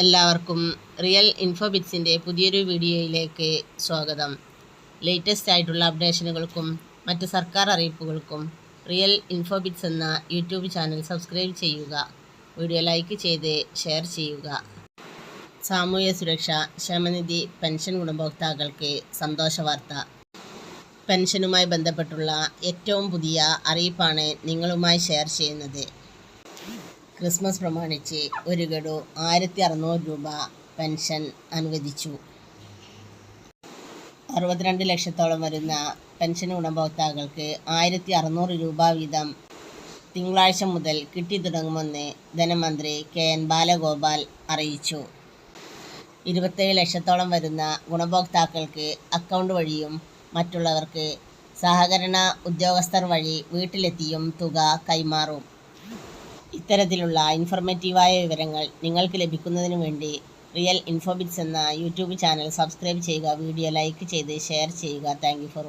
എല്ലാവർക്കും റിയൽ ഇൻഫോബിറ്റ്സിൻ്റെ പുതിയൊരു വീഡിയോയിലേക്ക് സ്വാഗതം. ലേറ്റസ്റ്റ് ആയിട്ടുള്ള അപ്ഡേഷനുകൾക്കും മറ്റ് സർക്കാർ അറിയിപ്പുകൾക്കും റിയൽ ഇൻഫോബിറ്റ്സ് എന്ന യൂട്യൂബ് ചാനൽ സബ്സ്ക്രൈബ് ചെയ്യുക. വീഡിയോ ലൈക്ക് ചെയ്ത് ഷെയർ ചെയ്യുക. സാമൂഹ്യ സുരക്ഷ ക്ഷേമനിധി പെൻഷൻ ഗുണഭോക്താക്കൾക്ക് സന്തോഷ വാർത്ത. പെൻഷനുമായി ബന്ധപ്പെട്ടുള്ള ഏറ്റവും പുതിയ അറിയിപ്പാണ് നിങ്ങളുമായി ഷെയർ ചെയ്യുന്നത്. ക്രിസ്മസ് പ്രമാണിച്ച് ഒരു ഗഡു 1600 രൂപ പെൻഷൻ അനുവദിച്ചു. 62 ലക്ഷത്തോളം വരുന്ന പെൻഷൻ ഗുണഭോക്താക്കൾക്ക് 1600 രൂപ വീതം തിങ്കളാഴ്ച മുതൽ കിട്ടിത്തുടങ്ങുമെന്ന് ധനമന്ത്രി KN ബാലഗോപാൽ അറിയിച്ചു. 27 ലക്ഷത്തോളം വരുന്ന ഗുണഭോക്താക്കൾക്ക് അക്കൗണ്ട് വഴിയും മറ്റുള്ളവർക്ക് സഹകരണ ഉദ്യോഗസ്ഥർ വഴി വീട്ടിലെത്തിയും തുക കൈമാറും. ഇത്തരത്തിലുള്ള ഇൻഫോർമേറ്റീവായ വിവരങ്ങൾ നിങ്ങൾക്ക് ലഭിക്കുന്നതിന് വേണ്ടി റിയൽ ഇൻഫോബിറ്റ്സ് എന്ന യൂട്യൂബ് ചാനൽ സബ്സ്ക്രൈബ് ചെയ്യുക. വീഡിയോ ലൈക്ക് ചെയ്ത് ഷെയർ ചെയ്യുക. Thank you for